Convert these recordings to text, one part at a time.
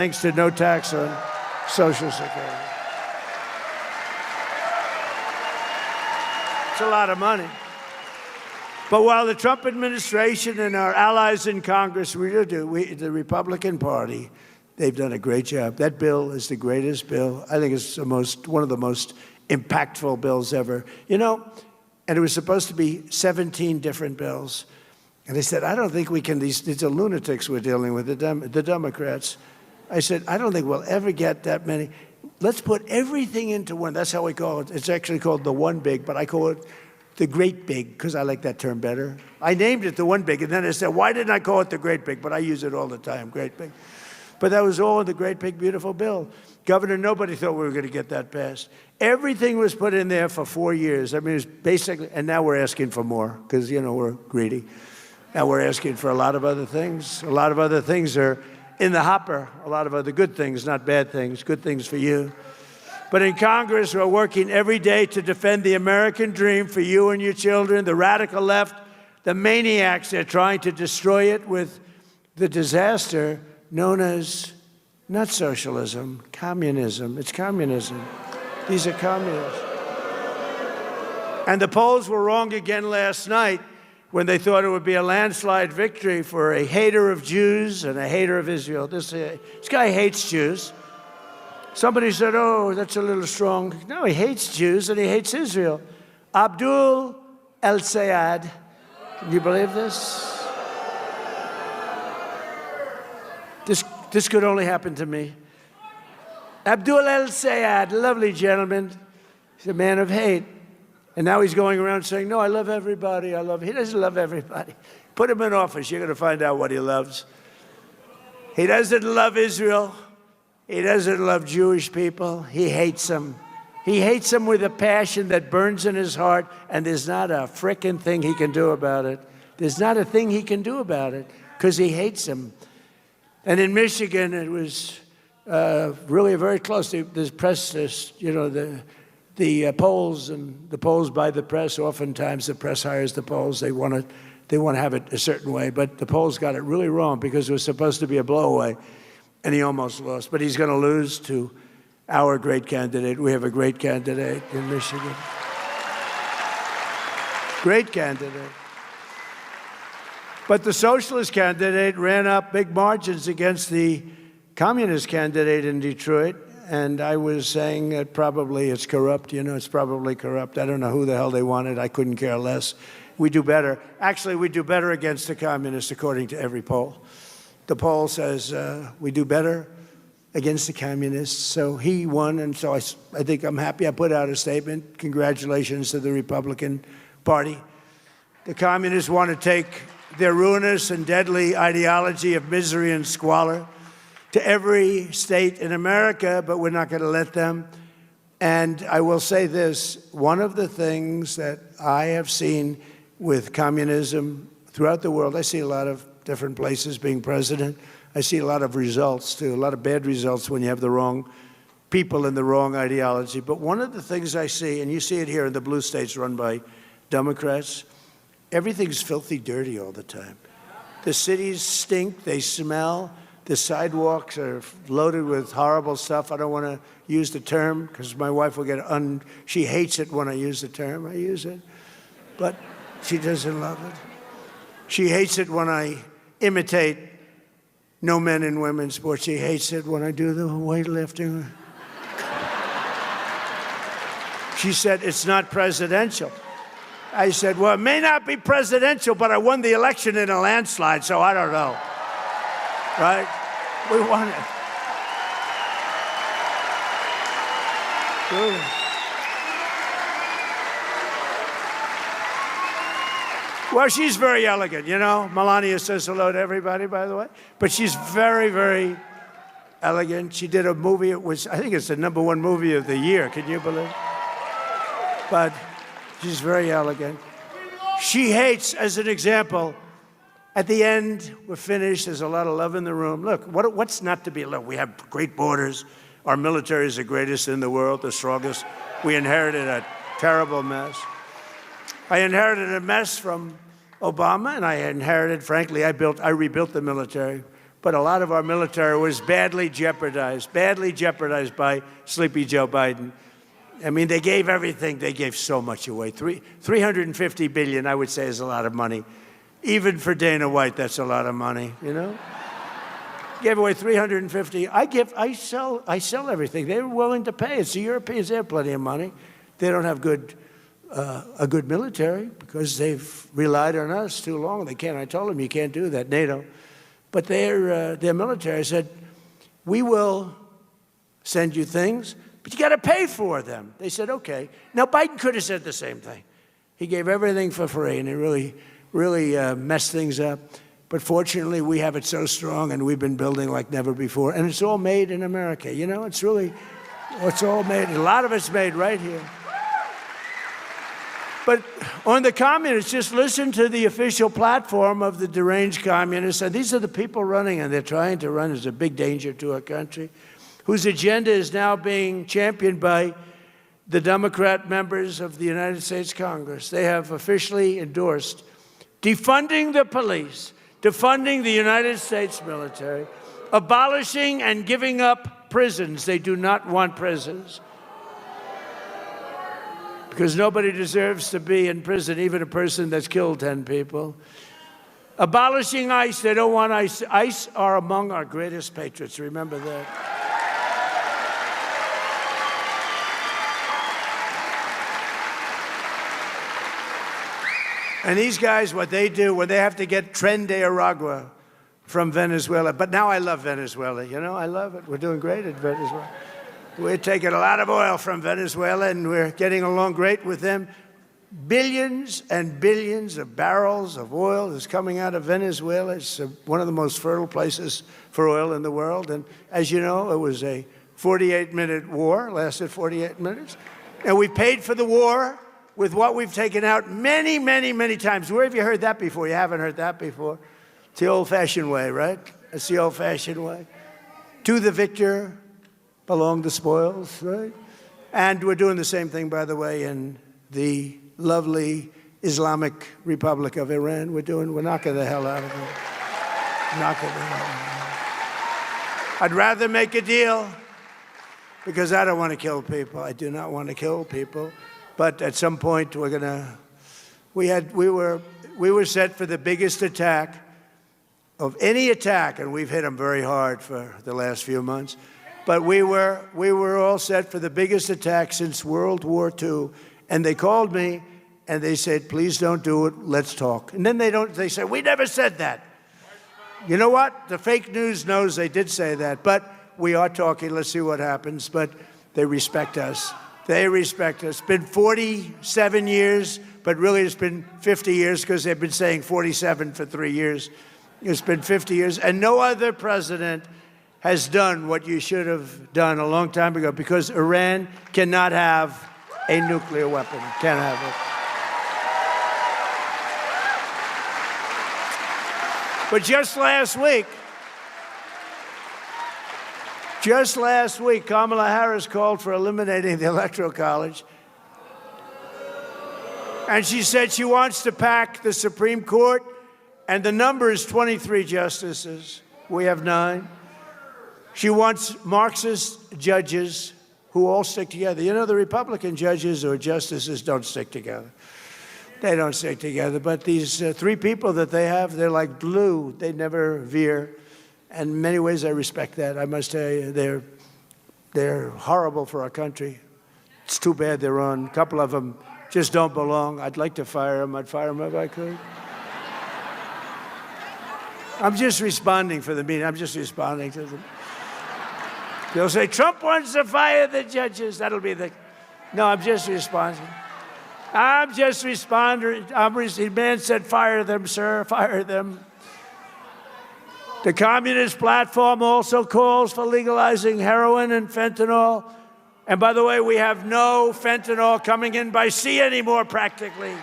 thanks to no tax on Social Security. It's a lot of money. But while the Trump administration and our allies in Congress, the Republican Party, they've done a great job. That bill is the greatest bill. I think it's one of the most impactful bills ever. You know, and it was supposed to be 17 different bills. And they said, I don't think we can, these are lunatics we're dealing with, the Democrats. I said, I don't think we'll ever get that many. Let's put everything into one. That's how we call it. It's actually called the one big, but I call it the great big, because I like that term better. I named it the one big, and then I said, why didn't I call it the great big? But I use it all the time, great big. But that was all in the great big beautiful bill. Governor, nobody thought we were going to get that passed. Everything was put in there for 4 years. I mean, it was basically, and now we're asking for more, because, you know, we're greedy. Now we're asking for a lot of other things. A lot of other things are in the hopper. A lot of other good things, not bad things, good things for you. But in Congress, we're working every day to defend the American dream for you and your children. The radical left, the maniacs, they're trying to destroy it with the disaster known as not socialism, communism. It's communism. These are communists. And the polls were wrong again last night when they thought it would be a landslide victory for a hater of Jews and a hater of Israel. This guy hates Jews. Somebody said, oh, that's a little strong. No, he hates Jews and he hates Israel. Abdul el-Sayed. Can you believe this? This could only happen to me. Abdul el-Sayed, lovely gentleman. He's a man of hate. And now he's going around saying, no, I love everybody. He doesn't love everybody. Put him in office. You're going to find out what he loves. He doesn't love Israel. He doesn't love Jewish people. He hates them. He hates them with a passion that burns in his heart, and there's not a frickin' thing he can do about it. There's not a thing he can do about it because he hates them. And in Michigan, it was really very close. The press, you know, the polls and the polls by the press. Oftentimes, the press hires the polls. They want to have it a certain way, but the polls got it really wrong because it was supposed to be a blowaway, and he almost lost. But he's going to lose to our great candidate. We have a great candidate in Michigan. Great candidate. But the socialist candidate ran up big margins against the communist candidate in Detroit. And I was saying that probably it's corrupt. You know, it's probably corrupt. I don't know who the hell they wanted. I couldn't care less. We do better. Actually, we do better against the communists, according to every poll. The poll says we do better against the communists. So he won, and so I think I'm happy. I put out a statement. Congratulations to the Republican Party. The communists want to take their ruinous and deadly ideology of misery and squalor to every state in America, but we're not going to let them. And I will say this, one of the things that I have seen with communism throughout the world, I see a lot of different places being president. I see a lot of results, too, a lot of bad results when you have the wrong people and the wrong ideology. But one of the things I see, and you see it here in the blue states run by Democrats, everything's filthy dirty all the time. The cities stink, they smell. The sidewalks are loaded with horrible stuff. I don't want to use the term because my wife will she hates it when I use the term. I use it, but she doesn't love it. She hates it when I imitate no men and women's sports. She hates it when I do the weightlifting. She said, it's not presidential. I said, well, it may not be presidential, but I won the election in a landslide, so I don't know. Right? We won it. Good. Well, she's very elegant, you know. Melania says hello to everybody, by the way. But she's very, very elegant. She did a movie. I think it's the #1 movie of the year. Can you believe it? But she's very elegant. She hates, as an example, at the end, we're finished. There's a lot of love in the room. Look, what's not to be loved? We have great borders. Our military is the greatest in the world, the strongest. We inherited a terrible mess. I inherited a mess from Obama, and I inherited, frankly, I rebuilt the military. But a lot of our military was badly jeopardized by Sleepy Joe Biden. I mean, they gave everything. They gave so much away. $350 billion, I would say, is a lot of money. Even for Dana White, that's a lot of money, you know? Gave away 350. I sell everything. They were willing to pay. It's the Europeans. They have plenty of money. They don't have a good military because they've relied on us too long. They can't. I told them you can't do that, NATO. But their military said, we will send you things, but you got to pay for them. They said, okay. Now, Biden could have said the same thing. He gave everything for free, and it really messed things up. But fortunately, we have it so strong, and we've been building like never before. And it's all made in America. You know, it's all made. A lot of it's made right here. But on the communists, just listen to the official platform of the deranged communists. And these are the people running, and they're trying to run as a big danger to our country, whose agenda is now being championed by the Democrat members of the United States Congress. They have officially endorsed defunding the police, defunding the United States military, abolishing and giving up prisons. They do not want prisons, because nobody deserves to be in prison, even a person that's killed 10 people. Abolishing ICE. They don't want ICE. ICE are among our greatest patriots. Remember that. And these guys, what they do when they have to get Tren de Aragua from Venezuela. But now I love Venezuela. You know, I love it. We're doing great at Venezuela. We're taking a lot of oil from Venezuela, and we're getting along great with them. Billions and billions of barrels of oil is coming out of Venezuela. It's one of the most fertile places for oil in the world. And as you know, it was a 48-minute war, lasted 48 minutes. And we paid for the war with what we've taken out many, many, many times. Where have you heard that before? You haven't heard that before. It's the old-fashioned way, right? It's the old-fashioned way. To the victor belong the spoils, right? And we're doing the same thing, by the way, in the lovely Islamic Republic of Iran. We're knocking the hell out of them. Knocking the hell out of them. I'd rather make a deal, because I don't want to kill people. I do not want to kill people. But at some point, we were set for the biggest attack of any attack, and we've hit them very hard for the last few months. But we were all set for the biggest attack since World War II. And they called me and they said, please don't do it, let's talk. And then they said, we never said that. You know what? The fake news knows they did say that, but we are talking, let's see what happens. But they respect us. They respect us. It's been 47 years, but really it's been 50 years because they've been saying 47 for 3 years. It's been 50 years. And no other president has done what you should have done a long time ago, because Iran cannot have a nuclear weapon. Can't have it. But just last week, Kamala Harris called for eliminating the Electoral College. And she said she wants to pack the Supreme Court, and the number is 23 justices. We have 9. She wants Marxist judges who all stick together. You know, the Republican judges or justices don't stick together. They don't stick together. But these 3 people that they have, they're like glue. They never veer. And in many ways, I respect that. I must tell you, they're horrible for our country. It's too bad they're on. A couple of them just don't belong. I'd like to fire them. I'd fire them if I could. I'm just responding for the meeting. I'm just responding to them. They'll say, Trump wants to fire the judges. That'll be the... No, I'm just responding. I'm just responding. The man said, fire them, sir, fire them. The communist platform also calls for legalizing heroin and fentanyl. And by the way, we have no fentanyl coming in by sea anymore, practically.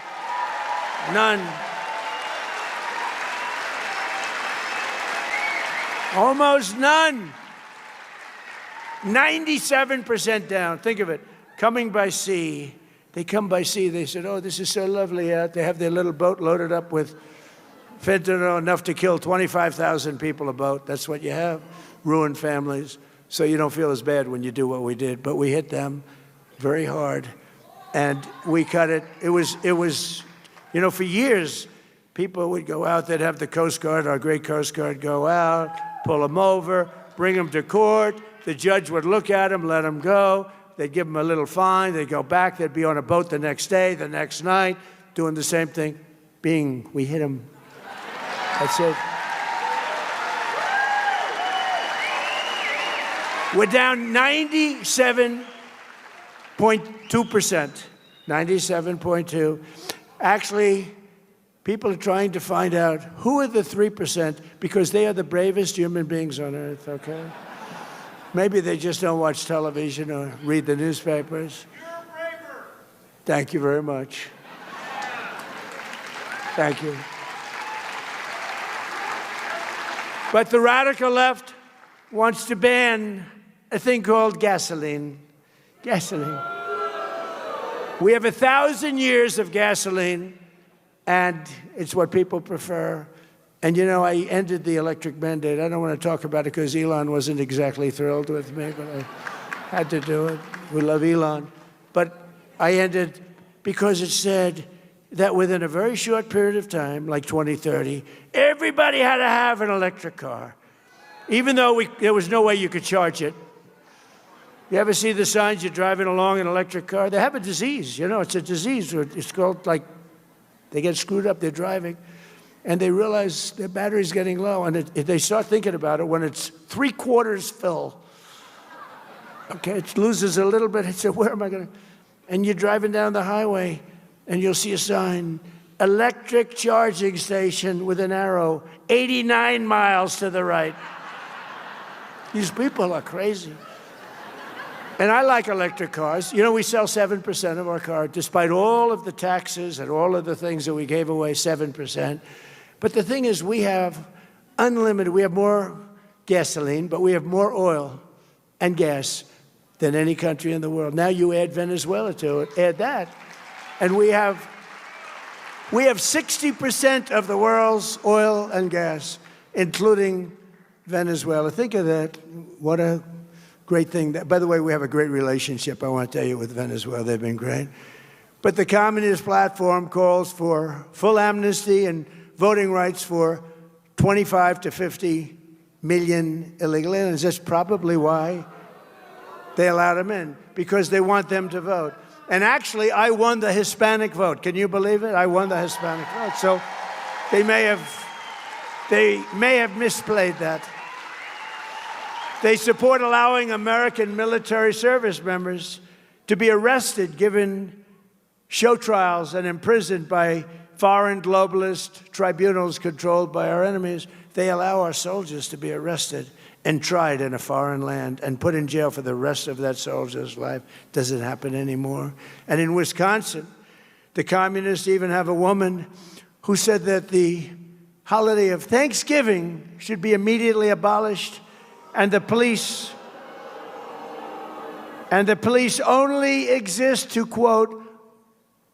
None. Almost none. 97% down. Think of it. Coming by sea. They come by sea. They said, oh, this is so lovely out. They have their little boat loaded up with Fentanyl, enough to kill 25,000 people a boat. That's what you have. Ruined families. So you don't feel as bad when you do what we did. But we hit them very hard. And we cut it. It was, you know, for years, people would go out. They'd have the Coast Guard, our great Coast Guard, go out, pull them over, bring them to court. The judge would look at them, let them go. They'd give them a little fine. They'd go back. They'd be on a boat the next day, the next night, doing the same thing. We hit them. That's it. We're down 97.2%. 97.2. Actually, people are trying to find out who are the 3%, because they are the bravest human beings on earth, okay? Maybe they just don't watch television or read the newspapers. You're braver. Thank you very much. Thank you. But the radical left wants to ban a thing called gasoline. Gasoline. We have 1,000 years of gasoline, and it's what people prefer. And, you know, I ended the electric mandate. I don't want to talk about it because Elon wasn't exactly thrilled with me, but I had to do it. We love Elon. But I ended because it said that within a very short period of time, like 2030, everybody had to have an electric car, even though there was no way you could charge it. You ever see the signs you're driving along in an electric car? They have a disease, you know, it's a disease. It's called, like, they get screwed up, they're driving, and they realize their battery's getting low, and they start thinking about it when it's 3/4 full. Okay, it loses a little bit. It said, where am I going to? And you're driving down the highway, and you'll see a sign, electric charging station with an arrow, 89 miles to the right. These people are crazy. And I like electric cars. You know, we sell 7% of our cars, despite all of the taxes and all of the things that we gave away, 7%. But the thing is, we have unlimited, we have more gasoline, but we have more oil and gas than any country in the world. Now you add Venezuela to it, add that, and we have 60% of the world's oil and gas, including Venezuela. Think of that. What a great thing. By the way, we have a great relationship, I want to tell you, with Venezuela. They've been great. But the Communist platform calls for full amnesty and voting rights for 25 to 50 million illegal aliens. That's probably why they allowed them in, because they want them to vote. And actually, I won the Hispanic vote. Can you believe it? I won the Hispanic vote. So they may have misplayed that. They support allowing American military service members to be arrested, given show trials, and imprisoned by foreign globalist tribunals controlled by our enemies. They allow our soldiers to be arrested and tried in a foreign land and put in jail for the rest of that soldier's life. Doesn't happen anymore. And in Wisconsin, the communists even have a woman who said that the holiday of Thanksgiving should be immediately abolished, and the police only exist to, quote,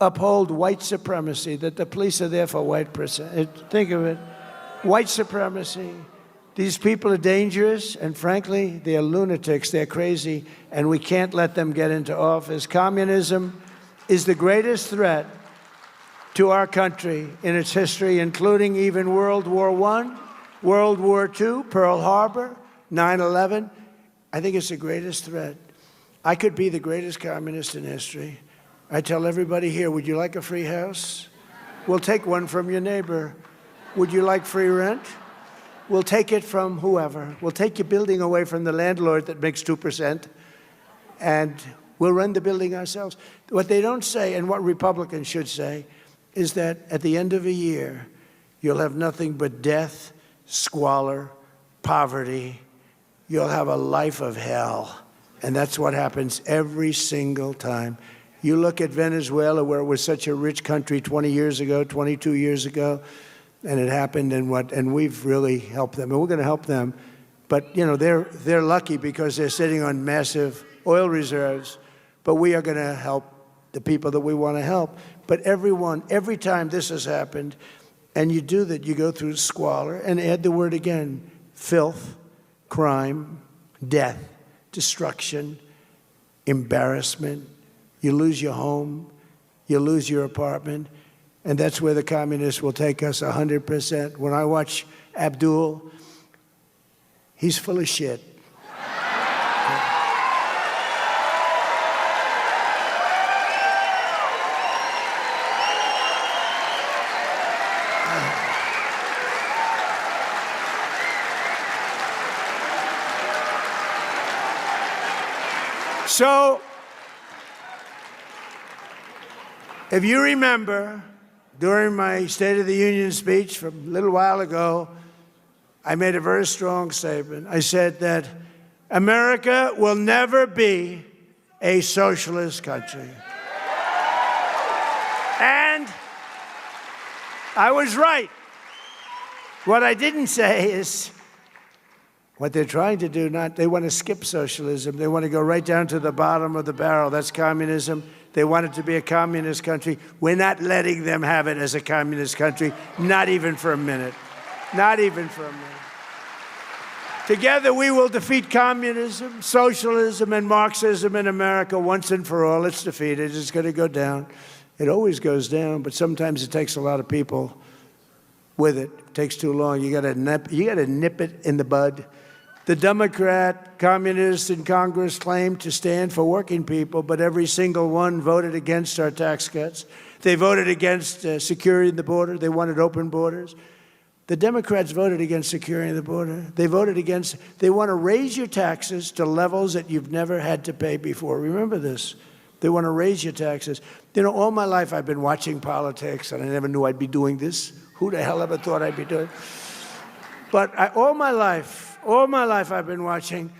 uphold white supremacy, that the police are there for white person. Think of it, white supremacy. These people are dangerous, and frankly, they're lunatics, they're crazy, and we can't let them get into office. Communism is the greatest threat to our country in its history, including even World War I, World War II, Pearl Harbor, 9/11. I think it's the greatest threat. I could be the greatest communist in history. I tell everybody here, would you like a free house? We'll take one from your neighbor. Would you like free rent? We'll take it from whoever. We'll take your building away from the landlord that makes 2%, and we'll run the building ourselves. What they don't say, and what Republicans should say, is that at the end of a year, you'll have nothing but death, squalor, poverty. You'll have a life of hell. And that's what happens every single time. You look at Venezuela, where it was such a rich country 20 years ago, 22 years ago, and it happened, and we've really helped them, and we're going to help them. But, you know, they're lucky because they're sitting on massive oil reserves, but we are going to help the people that we want to help. But every time this has happened, And you do that, you go through squalor, and add the word again, filth, crime, death, destruction, embarrassment. You lose your home, you lose your apartment, and that's where the communists will take us 100%. When I watch Abdul, he's full of shit. So, if you remember, during my State of the Union speech from a little while ago, I made a very strong statement. I said that America will never be a socialist country. And I was right. What I didn't say is what they're trying to do, they want to skip socialism. They want to go right down to the bottom of the barrel. That's communism. They want it to be a communist country. We're not letting them have it as a communist country, not even for a minute. Not even for a minute. Together, we will defeat communism, socialism, and Marxism in America once and for all. It's defeated. It's going to go down. It always goes down, but sometimes it takes a lot of people with it. It takes too long. You got to nip it in the bud. The Democrat communists in Congress claim to stand for working people, but every single one voted against our tax cuts. They voted against securing the border. They wanted open borders. The Democrats voted against securing the border. They want to raise your taxes to levels that you've never had to pay before. Remember this. They want to raise your taxes. You know, all my life I've been watching politics, and I never knew I'd be doing this. Who the hell ever thought I'd be doing it? But all my life I've been watching,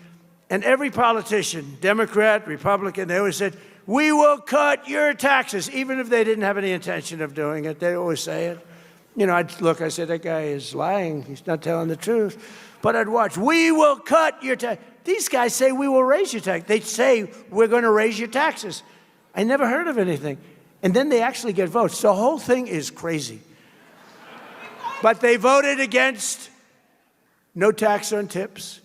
and every politician, Democrat, Republican, they always said, we will cut your taxes, even if they didn't have any intention of doing it. They always say it. You know, I said, that guy is lying. He's not telling the truth. But I'd watch, we will cut your tax. These guys say we will raise your tax. They say we're going to raise your taxes. I never heard of anything. And then they actually get votes. The whole thing is crazy. But they voted against no tax on tips.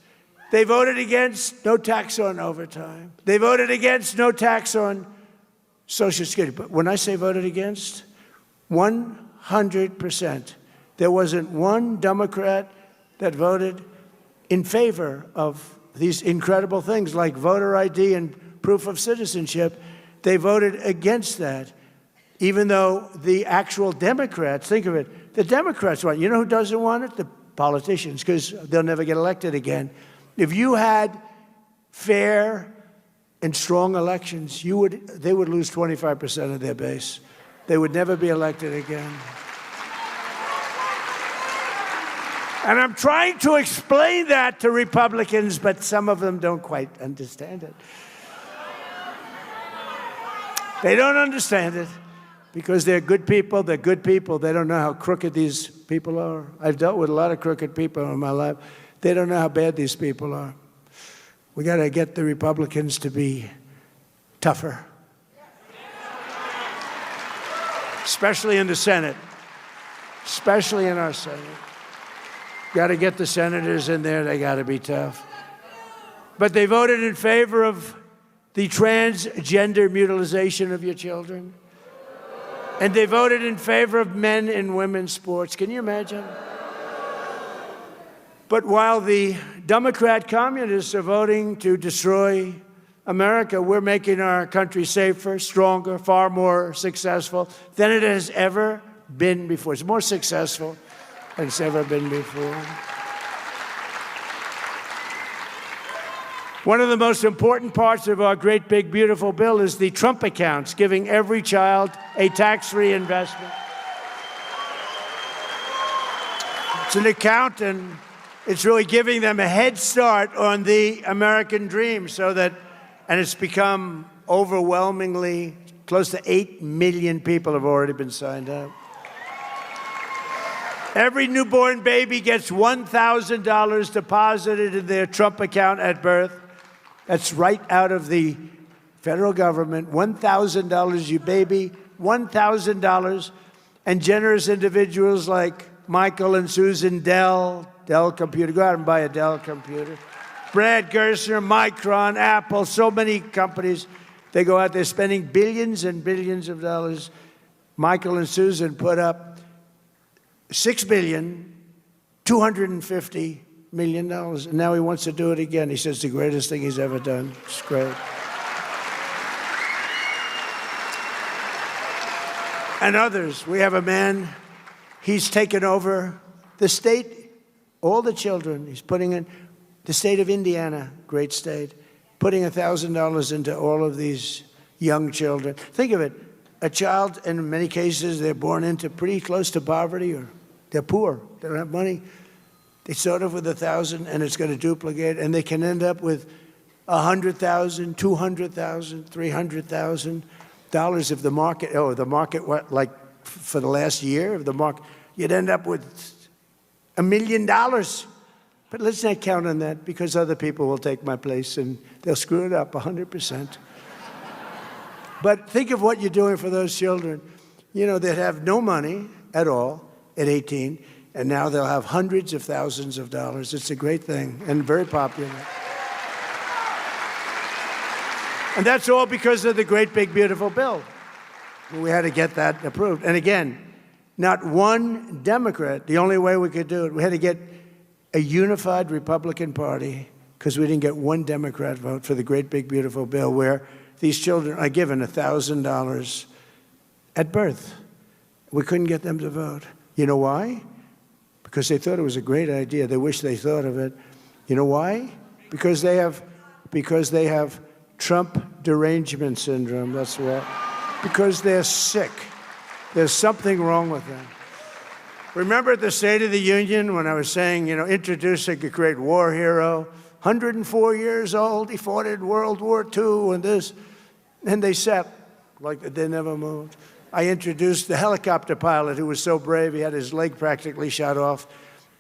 They voted against no tax on overtime. They voted against no tax on Social Security. But when I say voted against, 100%. There wasn't one Democrat that voted in favor of these incredible things like voter ID and proof of citizenship. They voted against that, even though the actual Democrats, think of it, the Democrats want it. You know who doesn't want it? The politicians, because they'll never get elected again. If you had fair and strong elections, they would lose 25% of their base. They would never be elected again. And I'm trying to explain that to Republicans, but some of them don't quite understand it. They don't understand it because they're good people. They're good people. They don't know how crooked these people are. I've dealt with a lot of crooked people in my life. They don't know how bad these people are. We got to get the Republicans to be tougher, especially in the Senate, especially in our Senate. Got to get the senators in there. They got to be tough. But they voted in favor of the transgender mutilization of your children. And they voted in favor of men and women's sports. Can you imagine? But while the Democrat communists are voting to destroy America, we're making our country safer, stronger, far more successful than it has ever been before. It's more successful than it's ever been before. One of the most important parts of our great, big, beautiful bill is the Trump accounts, giving every child a tax-free investment. It's an account, and it's really giving them a head start on the American dream and it's become overwhelmingly, close to 8 million people have already been signed up. Every newborn baby gets $1,000 deposited in their Trump account at birth. That's right out of the federal government. $1,000, you baby, $1,000. and generous individuals like Michael and Susan Dell Computer. Go out and buy a Dell computer. Brad Gerstner, Micron, Apple, so many companies. They go out there spending billions and billions of dollars. Michael and Susan put up $6,250 million. And now he wants to do it again. He says it's the greatest thing he's ever done. It's great. And others. We have a man, he's taken over the state, all the children. He's putting in the state of Indiana, great state, putting $1,000 into all of these young children. Think of it. A child, in many cases, they're born into pretty close to poverty, or they're poor. They don't have money. They start off with $1,000, and it's going to duplicate, and they can end up with $100,000, $200,000, $300,000 if the market, what, like for the last year of the market, you'd end up with $1 million. But let's not count on that, because other people will take my place and they'll screw it up 100%. But think of what you're doing for those children, that have no money at all at 18, and now they'll have hundreds of thousands of dollars. It's a great thing and very popular. And that's all because of the great, big, beautiful bill. We had to get that approved. And again, not one Democrat, the only way we could do it, we had to get a unified Republican Party, because we didn't get one Democrat vote for the great, big, beautiful bill where these children are given $1,000 at birth. We couldn't get them to vote. You know why? Because they thought it was a great idea. They wish they thought of it. You know why? Because they have Trump derangement syndrome. That's why. Because they're sick. There's something wrong with them. Remember at the State of the Union when I was saying, introducing a great war hero, 104 years old, he fought in World War II and this, and they sat like they never moved. I introduced the helicopter pilot who was so brave he had his leg practically shot off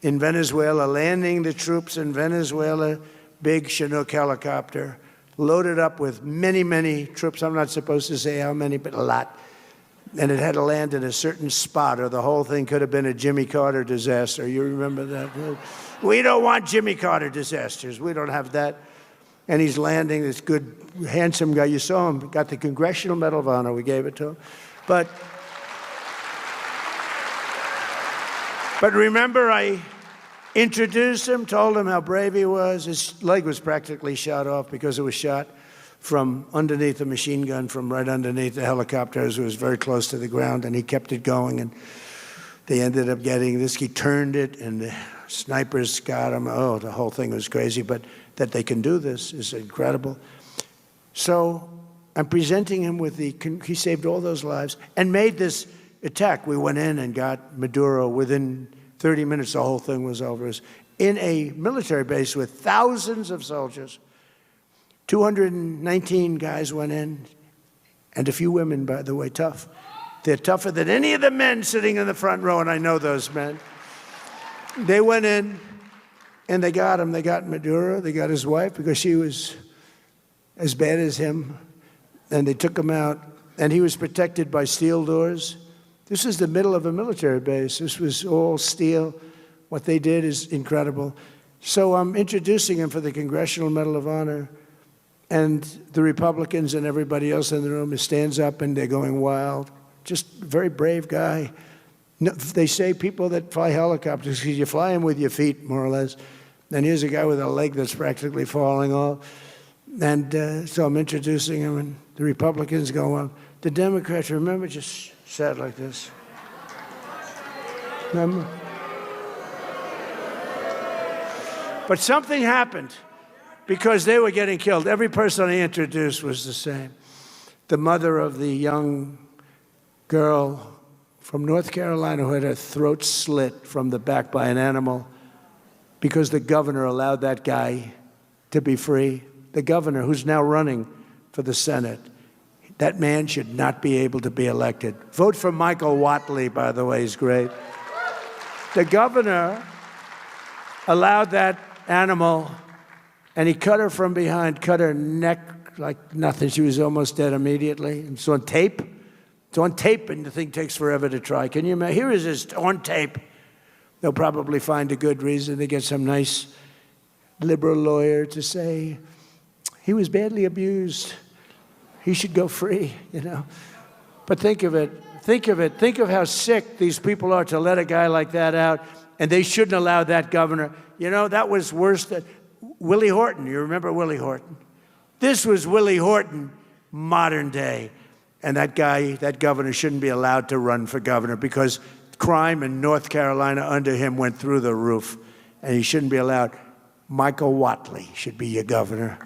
in Venezuela, landing the troops in Venezuela, big Chinook helicopter, loaded up with many, many troops. I'm not supposed to say how many, but a lot. And it had to land in a certain spot, or the whole thing could have been a Jimmy Carter disaster. You remember that? We don't want Jimmy Carter disasters. We don't have that. And he's landing, this good, handsome guy. You saw him, got the Congressional Medal of Honor. We gave it to him. But remember, I introduced him, told him how brave he was. His leg was practically shot off because it was shot from underneath a machine gun, from right underneath the helicopter, as it was very close to the ground, and he kept it going, and they ended up getting this. He turned it, and the snipers got him. Oh, the whole thing was crazy, but that they can do this is incredible. So I'm presenting him with he saved all those lives and made this attack. We went in and got Maduro. Within 30 minutes, the whole thing was over. It was in a military base with thousands of soldiers. 219 guys went in, and a few women, by the way, tough. They're tougher than any of the men sitting in the front row, and I know those men. They went in, and they got him. They got Maduro. They got his wife, because she was as bad as him, and they took him out, and he was protected by steel doors. This is the middle of a military base. This was all steel. What they did is incredible. So I'm introducing him for the Congressional Medal of Honor. And the Republicans and everybody else in the room stands up, and they're going wild. Just a very brave guy. No, they say people that fly helicopters, because you fly them with your feet, more or less. And here's a guy with a leg that's practically falling off. And so I'm introducing him, and the Republicans go on. The Democrats, remember, just sat like this. Remember? But something happened. Because they were getting killed. Every person I introduced was the same. The mother of the young girl from North Carolina who had her throat slit from the back by an animal because the governor allowed that guy to be free. The governor, who's now running for the Senate, that man should not be able to be elected. Vote for Michael Whatley, by the way, he's great. The governor allowed that animal, and he cut her from behind, cut her neck like nothing. She was almost dead immediately. It's on tape. It's on tape, and the thing takes forever to try. Can you imagine? Here it is on tape. They'll probably find a good reason. They get some nice liberal lawyer to say, he was badly abused. He should go free, you know. But think of it. Think of it. Think of how sick these people are to let a guy like that out, and they shouldn't allow that governor. You know, that was worse than Willie Horton. You remember Willie Horton? This was Willie Horton, modern day. And that guy, that governor, shouldn't be allowed to run for governor because crime in North Carolina under him went through the roof, and he shouldn't be allowed. Michael Watley should be your governor.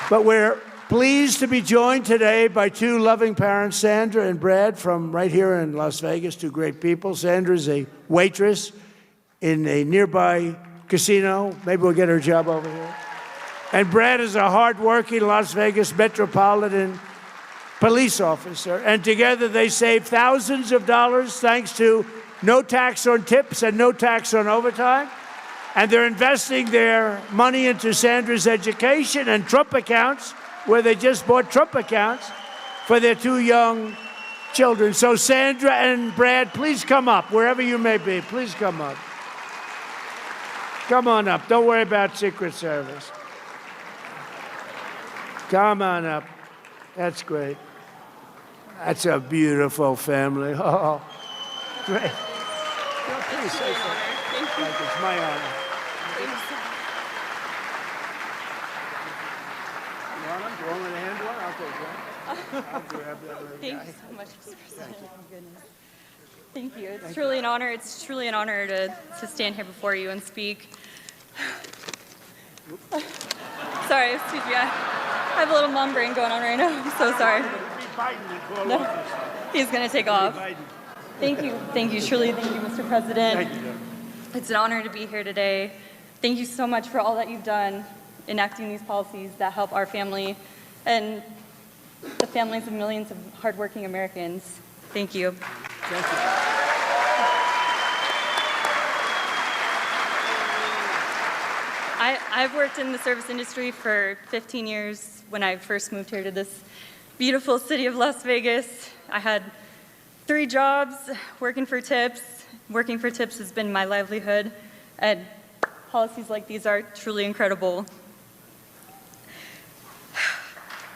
But we're pleased to be joined today by two loving parents, Sandra and Brad, from right here in Las Vegas, two great people. Sandra's a waitress in a nearby casino. Maybe we'll get her a job over here. And Brad is a hardworking Las Vegas Metropolitan police officer. And together they save thousands of dollars thanks to no tax on tips and no tax on overtime. And they're investing their money into Sandra's education and Trump accounts, where they just bought Trump accounts for their two young children. So Sandra and Brad, please come up, wherever you may be. Please come up. Come on up. Don't worry about Secret Service. Come on up. That's great. That's a beautiful family. Oh, great. Please say so. Thank you. It's my honor. You want them? Do you want me to handle it? I'll take one. I'll grab that little Thank guy. you so much, Mr. President. Oh, goodness. Thank you. It's truly an honor. It's truly an honor to stand here before you and speak. Sorry, excuse me. I have a little mom brain going on right now. I'm so sorry. No, he's going to take off. Thank you. Thank you. Truly, thank you, Mr. President. Thank you. It's an honor to be here today. Thank you so much for all that you've done enacting these policies that help our family and the families of millions of hardworking Americans. Thank you. Thank you. I've worked in the service industry for 15 years. When I first moved here to this beautiful city of Las Vegas, I had 3 jobs working for tips. Working for tips has been my livelihood, and policies like these are truly incredible.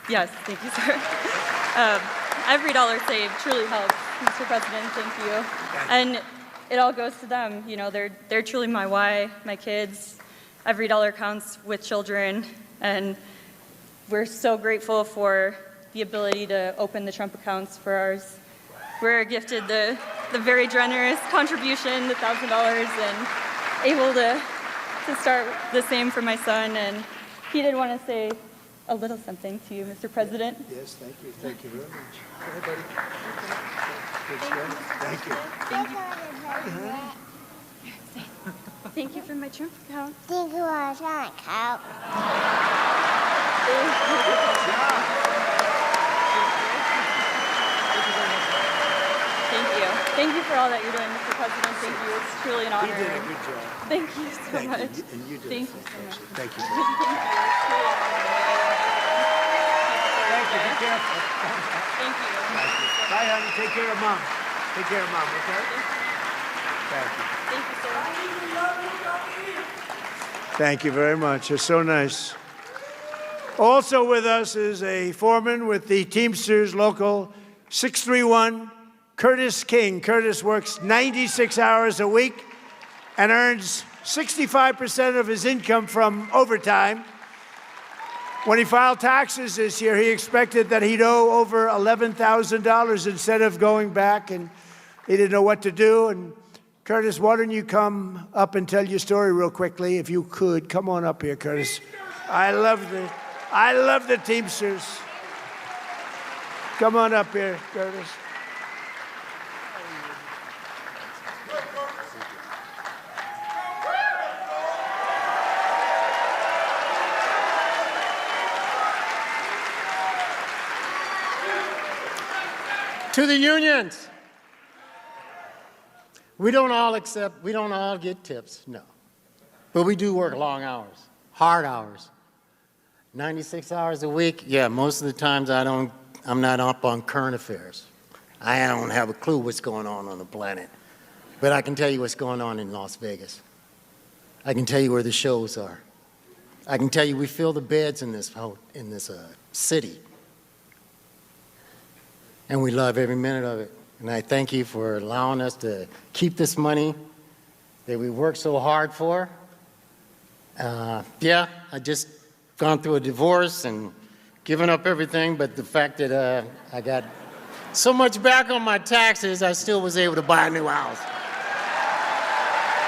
Yes, thank you, sir. Every dollar saved truly helps, Mr. President, thank you. And it all goes to them. You know, they're truly my why, my kids. Every dollar counts with children, and we're so grateful for the ability to open the Trump accounts for ours. We're gifted the very generous contribution, the $1,000, and able to start the same for my son. And he did want to say a little something to you, Mr. President. Yes, thank you. Thank you very much. Everybody. Thank you. Thank you. Thank you for my Trump account. Thank you for my Trump account. Thank you. Thank you for all that you're doing, Mr. President. Thank you. It's truly an honor. You did a good job. Thank you so Thank much. you. And you did Thank it you so much. Thank you. Thank you. It's truly an honor. Thank you. Be careful. Thank you. Bye, honey. Take care of Mom. Take care of Mom, okay? Thank you. Thank you, sir. Thank you very much. It's so nice. Also with us is a foreman with the Teamsters Local 631, Curtis King. Curtis works 96 hours a week and earns 65% of his income from overtime. When he filed taxes this year, he expected that he'd owe over $11,000 instead of going back, and he didn't know what to do. And Curtis, why don't you come up and tell your story real quickly, if you could. Come on up here, Curtis. I love the Teamsters. Come on up here, Curtis. To the unions. We don't all get tips, no. But we do work long hours, hard hours. 96 hours a week, yeah, most of the times I I'm not up on current affairs. I don't have a clue what's going on the planet. But I can tell you what's going on in Las Vegas. I can tell you where the shows are. I can tell you we fill the beds in this city. And we love every minute of it. And I thank you for allowing us to keep this money that we worked so hard for. Yeah, I just gone through a divorce and given up everything, but the fact that I got so much back on my taxes, I still was able to buy a new house.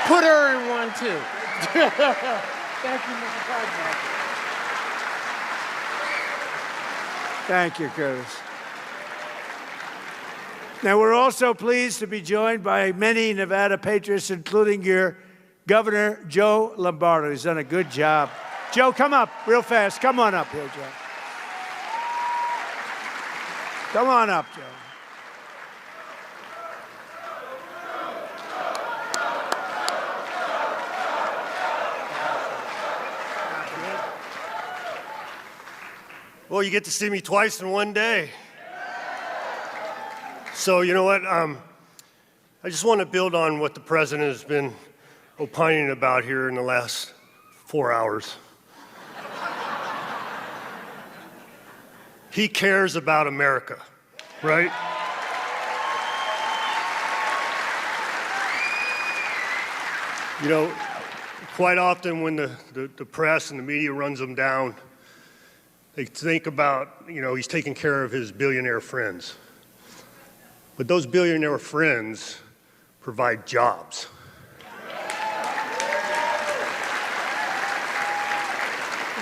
Put her in one, too. Thank you, Mr. President. Thank you, Curtis. Now, we're also pleased to be joined by many Nevada patriots, including your Governor, Joe Lombardo. He's done a good job. Joe, come up real fast. Come on up here, Joe. Come on up, Joe. Well, you get to see me twice in one day. So, you know what? I just want to build on what the president has been opining about here in the last 4 hours. He cares about America, right? You know, quite often when the press and the media runs them down, they think about, you know, he's taking care of his billionaire friends. But those billionaire friends provide jobs.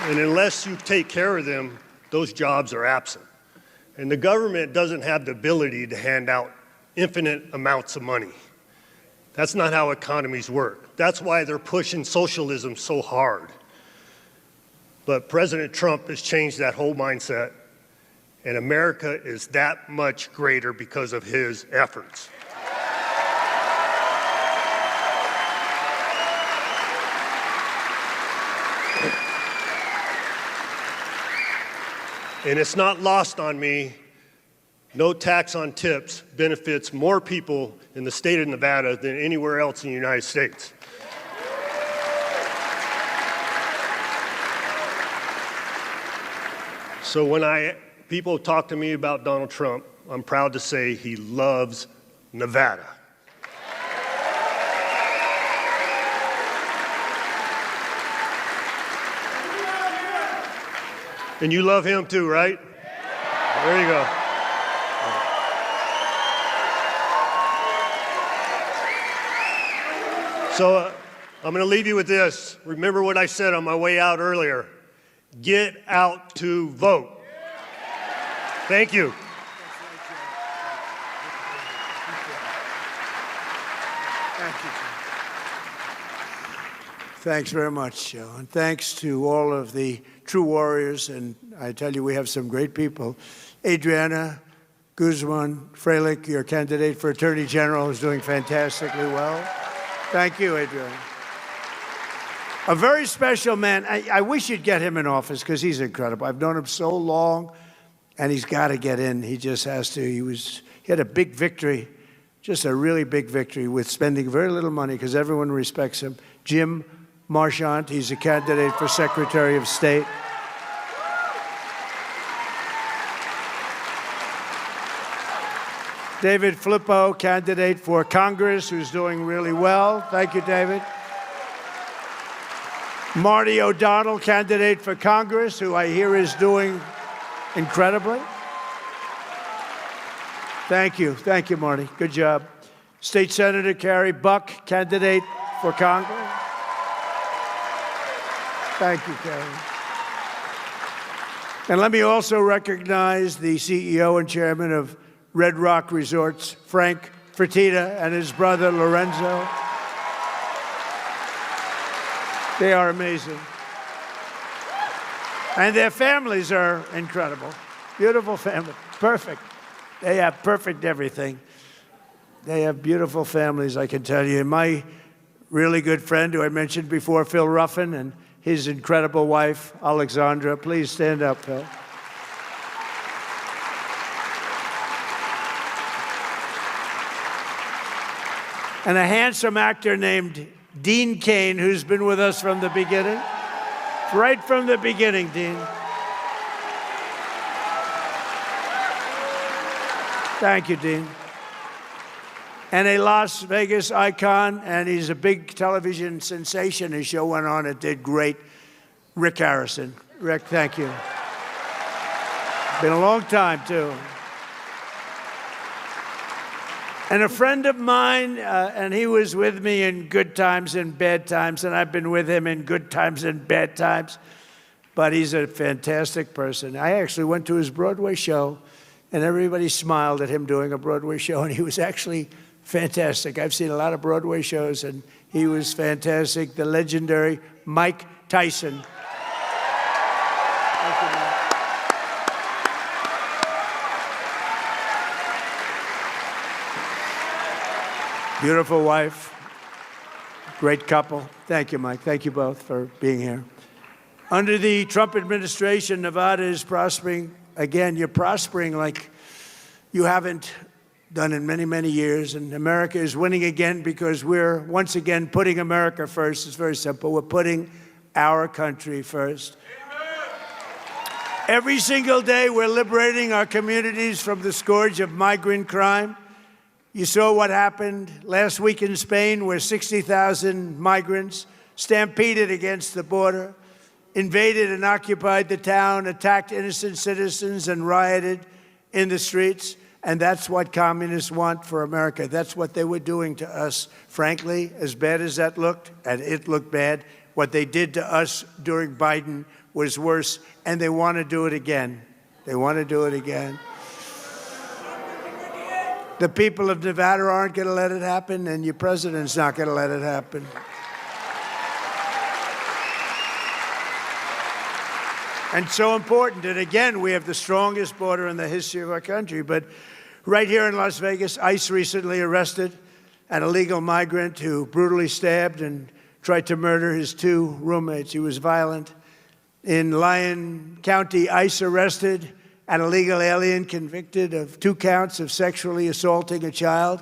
And unless you take care of them, those jobs are absent. And the government doesn't have the ability to hand out infinite amounts of money. That's not how economies work. That's why they're pushing socialism so hard. But President Trump has changed that whole mindset, and America is that much greater because of his efforts. And it's not lost on me, no tax on tips benefits more people in the state of Nevada than anywhere else in the United States. So when people talk to me about Donald Trump, I'm proud to say he loves Nevada. And you love him too, right? There you go. So I'm going to leave you with this. Remember what I said on my way out earlier. Get out to vote. Thank you. Thank you, Joe. Thanks very much, Joe. And thanks to all of the true warriors. And I tell you, we have some great people. Adriana Guzman Freilich, your candidate for Attorney General, is doing fantastically well. Thank you, Adriana. A very special man. I wish you'd get him in office because he's incredible. I've known him so long, and he's got to get in. He just has to. He had a big victory, just a really big victory with spending very little money because everyone respects him. Jim Marchant, he's a candidate for Secretary of State. David Flippo, candidate for Congress, who's doing really well. Thank you, David. Marty O'Donnell, candidate for Congress, who I hear is doing incredibly. Thank you. Thank you, Marty. Good job. State Senator Carrie Buck, candidate for Congress. Thank you, Carrie. And let me also recognize the CEO and chairman of Red Rock Resorts, Frank Fertitta, and his brother, Lorenzo. They are amazing. And their families are incredible. Beautiful family. Perfect. They have perfect everything. They have beautiful families, I can tell you. And my really good friend, who I mentioned before, Phil Ruffin, and his incredible wife, Alexandra. Please stand up, Phil. and a handsome actor named Dean Cain, who's been with us from the beginning. Right from the beginning, Dean. Thank you, Dean. And a Las Vegas icon, and he's a big television sensation. His show went on, it did great. Rick Harrison. Rick, thank you. Been a long time, too. And a friend of mine, and he was with me in good times and bad times, and I've been with him in good times and bad times, but he's a fantastic person. I actually went to his Broadway show, and everybody smiled at him doing a Broadway show, and he was actually fantastic. I've seen a lot of Broadway shows, and he was fantastic. The legendary Mike Tyson. Thank you, Mike. Beautiful wife, great couple. Thank you, Mike. Thank you both for being here. Under the Trump administration, Nevada is prospering. Again, you're prospering like you haven't done in many, many years. And America is winning again because we're once again putting America first. It's very simple. We're putting our country first. Every single day, we're liberating our communities from the scourge of migrant crime. You saw what happened last week in Spain, where 60,000 migrants stampeded against the border, invaded and occupied the town, attacked innocent citizens, and rioted in the streets. And that's what communists want for America. That's what they were doing to us. Frankly, as bad as that looked, and it looked bad, what they did to us during Biden was worse, and they want to do it again. They want to do it again. The people of Nevada aren't going to let it happen, and your president's not going to let it happen. And so important. And again, we have the strongest border in the history of our country. But right here in Las Vegas, ICE recently arrested an illegal migrant who brutally stabbed and tried to murder his two roommates. He was violent. In Lyon County, ICE arrested an illegal alien convicted of 2 counts of sexually assaulting a child.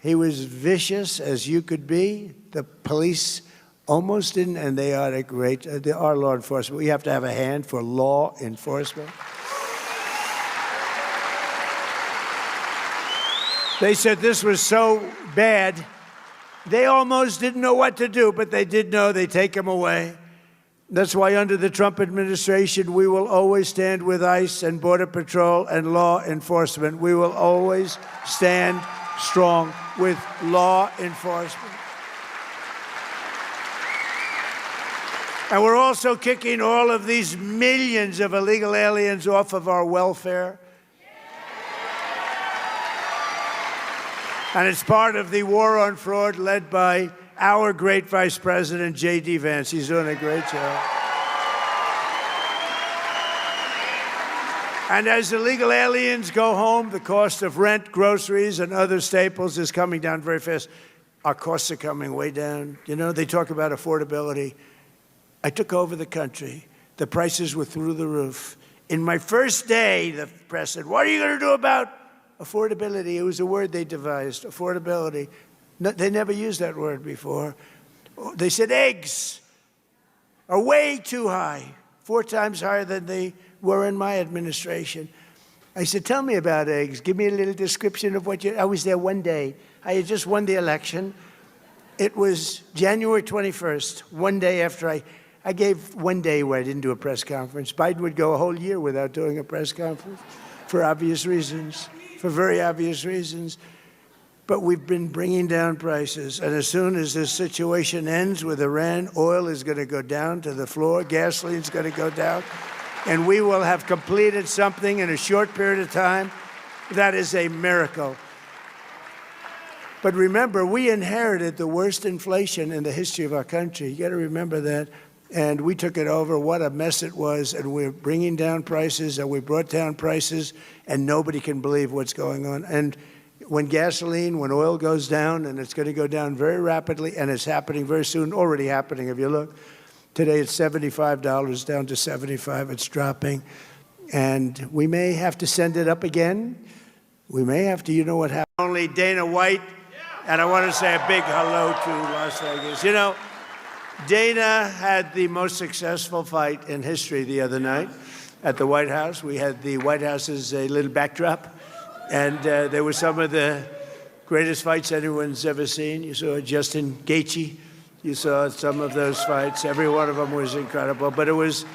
He was vicious as you could be. The police almost didn't, and they are great. They are law enforcement. We have to have a hand for law enforcement. They said this was so bad, they almost didn't know what to do, but they did know. They take him away. That's why under the Trump administration, we will always stand with ICE and Border Patrol and law enforcement. We will always stand strong with law enforcement. And we're also kicking all of these millions of illegal aliens off of our welfare. And it's part of the war on fraud led by our great Vice President, J.D. Vance. He's doing a great job. And as illegal aliens go home, the cost of rent, groceries, and other staples is coming down very fast. Our costs are coming way down. You know, they talk about affordability. I took over the country. The prices were through the roof. In my first day, the press said, "What are you going to do about affordability?" It was a word they devised, affordability. No, they never used that word before. They said eggs are way too high, 4 times higher than they were in my administration. I said, "Tell me about eggs. Give me a little description of what you..." I was there one day. I had just won the election. It was January 21st, one day after I gave one day where I didn't do a press conference. Biden would go a whole year without doing a press conference for obvious reasons, for very obvious reasons. But we've been bringing down prices. And as soon as this situation ends with Iran, oil is going to go down to the floor, gasoline's going to go down, and we will have completed something in a short period of time that is a miracle. But remember, we inherited the worst inflation in the history of our country. You got to remember that. And we took it over. What a mess it was. And we're bringing down prices, and we brought down prices, and nobody can believe what's going on. And when oil goes down, and it's going to go down very rapidly, and it's happening very soon, already happening. If you look, today it's $75, down to $75. It's dropping. And we may have to send it up again. We may have to, you know what happened. Only Dana White And I want to say a big hello to Las Vegas. You know, Dana had the most successful fight in history the other night at the White House. We had the White House as a little backdrop, and there were some of the greatest fights anyone's ever seen. You saw Justin Gaethje. You saw some of those fights. Every one of them was incredible. But it was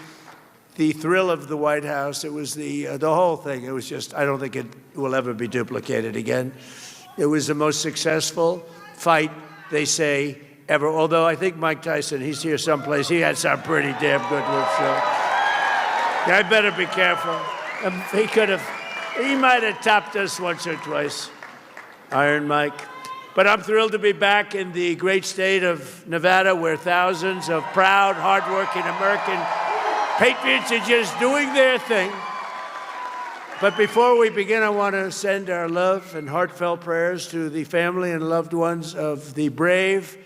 the thrill of the White House. It was the whole thing. It was just, I don't think it will ever be duplicated again. It was the most successful fight, they say, ever. Although I think Mike Tyson, he's here someplace, he had some pretty damn good ones. So I better be careful. He might have topped us once or twice, Iron Mike. But I'm thrilled to be back in the great state of Nevada, where thousands of proud, hardworking American patriots are just doing their thing. But before we begin, I want to send our love and heartfelt prayers to the family and loved ones of the brave,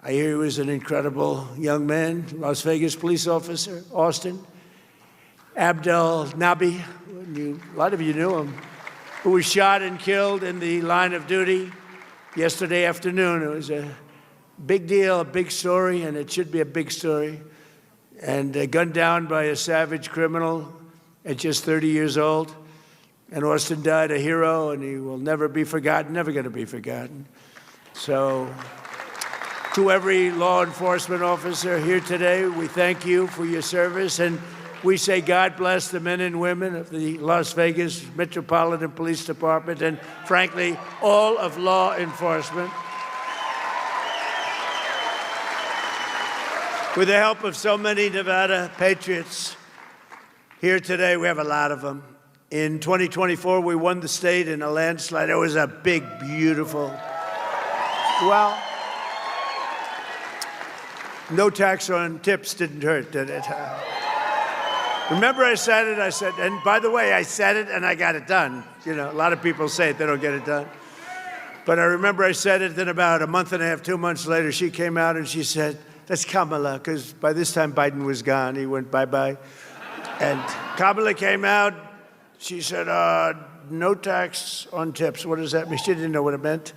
I hear he was an incredible young man, Las Vegas police officer, Austin, Abdel Nabi, a lot of you knew him, who was shot and killed in the line of duty yesterday afternoon. It was a big deal, a big story, and it should be a big story. And gunned down by a savage criminal at just 30 years old. And Austin died a hero, and he will never be forgotten, never going to be forgotten. So to every law enforcement officer here today, we thank you for your service, and we say God bless the men and women of the Las Vegas Metropolitan Police Department and, frankly, all of law enforcement. With the help of so many Nevada patriots here today, we have a lot of them. In 2024, we won the state in a landslide. It was a big, beautiful, well, no tax on tips didn't hurt, did it? Remember I said it, and by the way, I said it and I got it done. You know, a lot of people say it, they don't get it done. But I remember I said it, then about a month and a half, 2 months later, she came out and she said, that's Kamala, because by this time Biden was gone. He went bye-bye. And Kamala came out, she said, no tax on tips. What does that mean? She didn't know what it meant.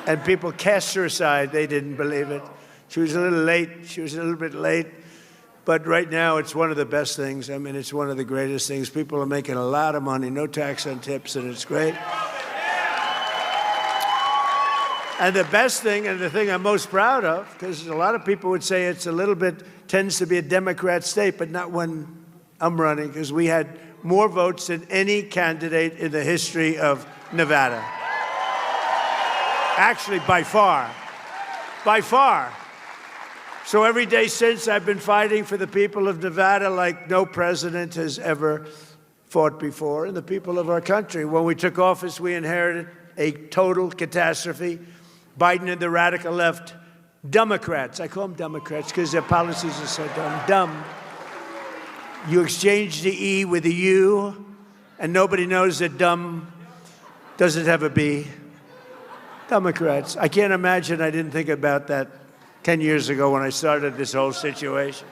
And people cast her aside, they didn't believe it. She was a little late, she was a little bit late. But right now, it's one of the best things. I mean, it's one of the greatest things. People are making a lot of money, no tax on tips, and it's great. And the best thing, and the thing I'm most proud of, because a lot of people would say it's a little bit, tends to be a Democrat state, but not when I'm running, because we had more votes than any candidate in the history of Nevada. Actually, by far. By far. So every day since, I've been fighting for the people of Nevada like no president has ever fought before, and the people of our country. When we took office, we inherited a total catastrophe. Biden and the radical left, Democrats, I call them Democrats because their policies are so dumb. You exchange the E with a U, and nobody knows that dumb doesn't have a B. Democrats. I can't imagine I didn't think about that 10 years ago when I started this whole situation.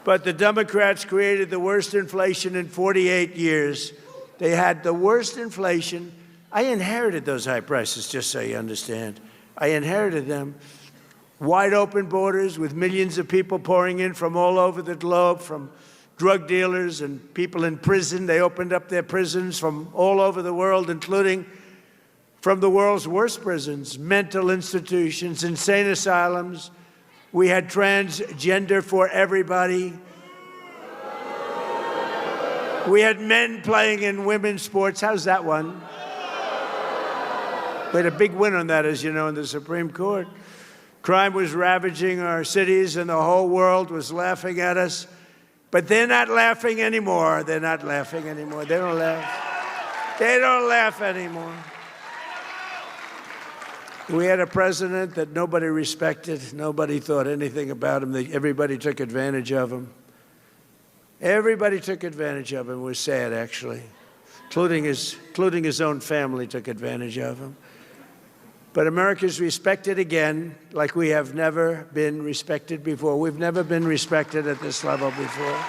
But the Democrats created the worst inflation in 48 years. They had the worst inflation. I inherited those high prices, just so you understand. I inherited them. Wide open borders with millions of people pouring in from all over the globe, from drug dealers and people in prison. They opened up their prisons from all over the world, including from the world's worst prisons, mental institutions, insane asylums. We had transgender for everybody. We had men playing in women's sports. How's that one? We had a big win on that, as you know, in the Supreme Court. Crime was ravaging our cities, and the whole world was laughing at us. But they're not laughing anymore. They're not laughing anymore. They don't laugh. They don't laugh anymore. We had a president that nobody respected. Nobody thought anything about him. Everybody took advantage of him. Everybody took advantage of him. It was sad, actually. Including his own family took advantage of him. But America's respected again like we have never been respected before. We've never been respected at this level before.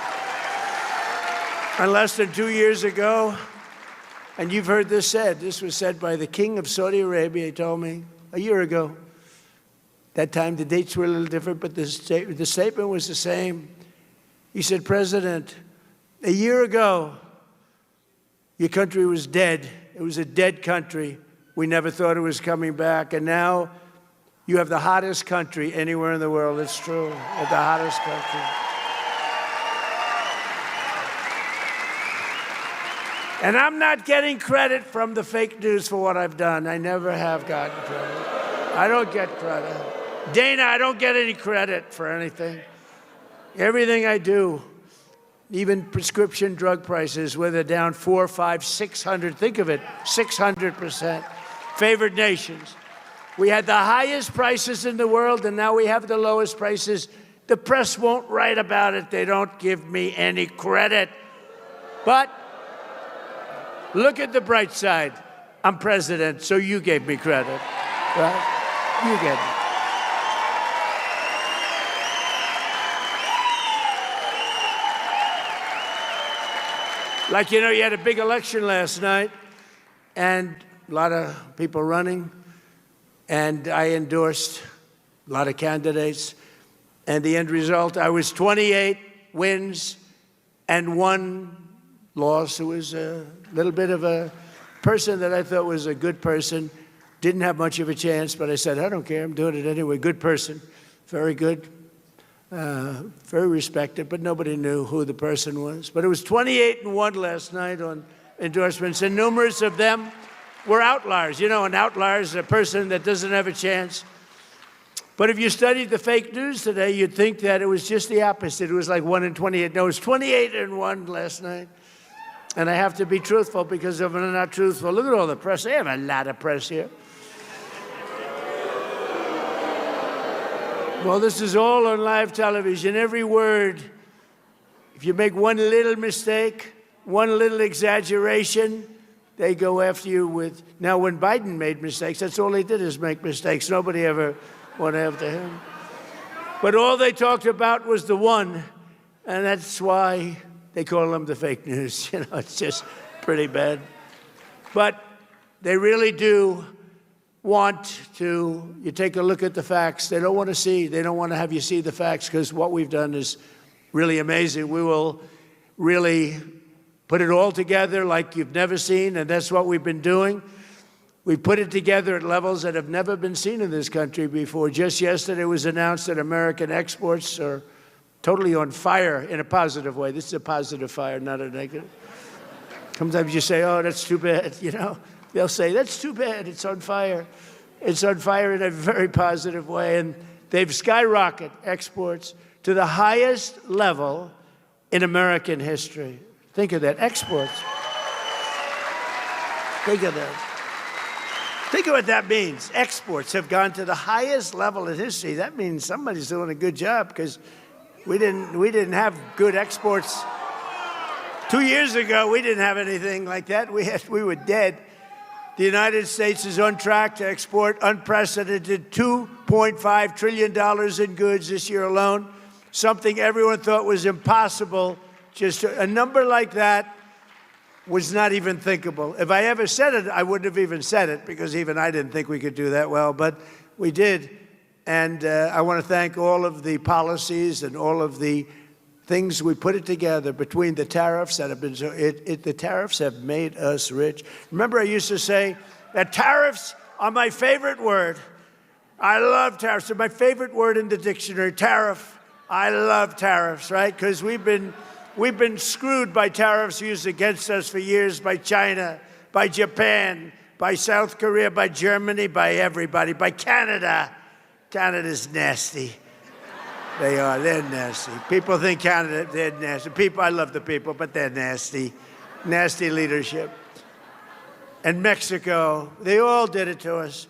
And less than 2 years ago, And you've heard this said. This was said by the king of Saudi Arabia, he told me a year ago. That time the dates were a little different, but the statement was the same. He said, President, a year ago, your country was dead. It was a dead country. We never thought it was coming back. And now you have the hottest country anywhere in the world. It's true. You have the hottest country. And I'm not getting credit from the fake news for what I've done. I never have gotten credit. I don't get credit. Dana, I don't get any credit for anything. Everything I do, even prescription drug prices, where they're down 400, 500, 600, think of it, 600%. Favored nations. We had the highest prices in the world, and now we have the lowest prices. The press won't write about it. They don't give me any credit. But look at the bright side. I'm president, so you gave me credit, right? You gave me. Like, you know, you had a big election last night, and a lot of people running, and I endorsed a lot of candidates. And the end result, I was 28 wins and 1 loss. It was a little bit of a person that I thought was a good person. Didn't have much of a chance, but I said, I don't care, I'm doing it anyway. Good person, very good. Very respected, but nobody knew who the person was. But it was 28-1 last night on endorsements, and numerous of them were outliers. You know, an outlier is a person that doesn't have a chance. But if you studied the fake news today, you'd think that it was just the opposite. It was like 1 in 28. No, it was 28-1 last night. And I have to be truthful, because if I'm not truthful, look at all the press. They have a lot of press here. Well, this is all on live television. Every word, if you make one little mistake, one little exaggeration, they go after you with... Now, when Biden made mistakes, that's all he did, is make mistakes. Nobody ever went after him. But all they talked about was the one, and that's why they call them the fake news. You know, it's just pretty bad. But they really do want to, you take a look at the facts. They don't want to see, they don't want to have you see the facts, because what we've done is really amazing. We will really put it all together like you've never seen, and that's what we've been doing. We put it together at levels that have never been seen in this country before. Just yesterday it was announced that American exports are totally on fire in a positive way. This is a positive fire, not a negative. Sometimes you say, oh, that's too bad, you know. They'll say, that's too bad, it's on fire. It's on fire in a very positive way, and they've skyrocketed exports to the highest level in American history. Think of that, exports. Think of that. Think of what that means. Exports have gone to the highest level in history. That means somebody's doing a good job, because we didn't have good exports. 2 years ago, we didn't have anything like that. We were dead. The United States is on track to export unprecedented $2.5 trillion in goods this year alone, something everyone thought was impossible. Just a number like that was not even thinkable. If I ever said it, I wouldn't have even said it, because even I didn't think we could do that well, but we did. And I want to thank all of the policies and all of the things we put it together between the tariffs that have been so, the tariffs have made us rich. Remember, I used to say that tariffs are my favorite word. I love tariffs. They're my favorite word in the dictionary, tariff. I love tariffs, right? Because we've been screwed by tariffs used against us for years by China, by Japan, by South Korea, by Germany, by everybody, by Canada. Canada's nasty. They are. They're nasty. People think Canada, they're nasty. People, I love the people, but they're nasty. Nasty leadership. And Mexico, they all did it to us.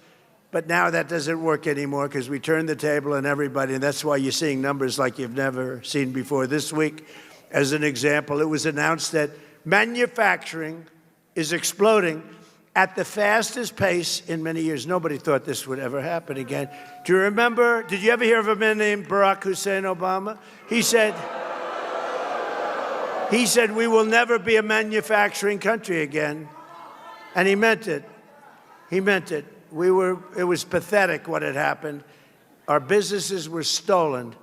But now that doesn't work anymore, because we turned the table on everybody, and that's why you're seeing numbers like you've never seen before. This week, as an example, it was announced that manufacturing is exploding at the fastest pace in many years. Nobody thought this would ever happen again. Do you remember, did you ever hear of a man named Barack Hussein Obama? He said, we will never be a manufacturing country again. And he meant it. He meant it. It was pathetic what had happened. Our businesses were stolen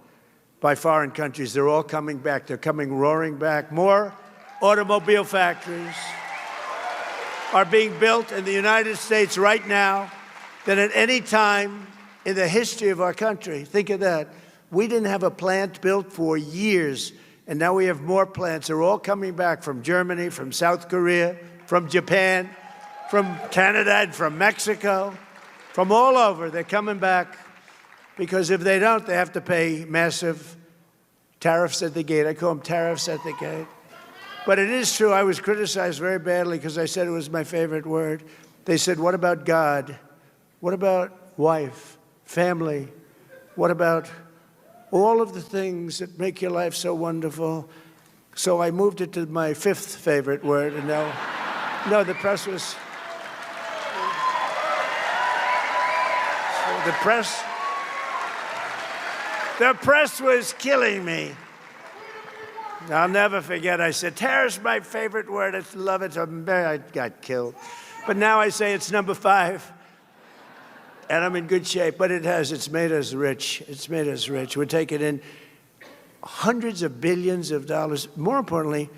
by foreign countries. They're all coming back. They're coming roaring back. More automobile factories are being built in the United States right now than at any time in the history of our country. Think of that. We didn't have a plant built for years, and now we have more plants. They're all coming back from Germany, from South Korea, from Japan, from Canada, and from Mexico, from all over. They're coming back because if they don't, they have to pay massive tariffs at the gate. I call them tariffs at the gate. But it is true, I was criticized very badly because I said it was my favorite word. They said, what about God? What about wife, family? What about all of the things that make your life so wonderful? So I moved it to my fifth favorite word, and now, no, the press was, the press was killing me. I'll never forget, I said, tariff's my favorite word, I love it. I got killed. But now I say it's number 5. And I'm in good shape, but it's made us rich. It's made us rich. We're taking in hundreds of billions of dollars. More importantly,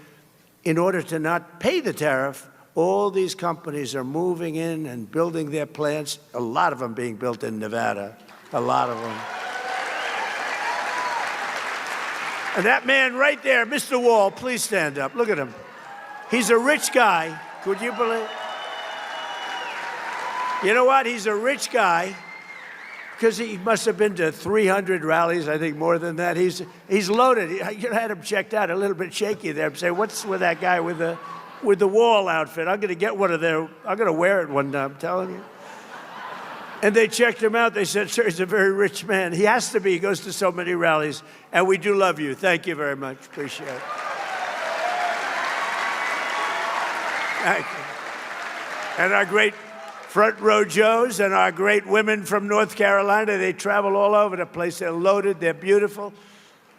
in order to not pay the tariff, all these companies are moving in and building their plants, a lot of them being built in Nevada, a lot of them. And that man right there, Mr. Wall, please stand up. Look at him. He's a rich guy. Could you believe? You know what? He's a rich guy because he must have been to 300 rallies, I think more than that. He's loaded. You had him checked out, a little bit shaky there. Say, what's with that guy with the Wall outfit? I'm going to get one of their. I'm going to wear it one day, I'm telling you. And they checked him out. They said, sir, he's a very rich man. He has to be. He goes to so many rallies. And we do love you. Thank you very much. Appreciate it. Thank you. And our great front row Joes and our great women from North Carolina, they travel all over the place. They're loaded. They're beautiful.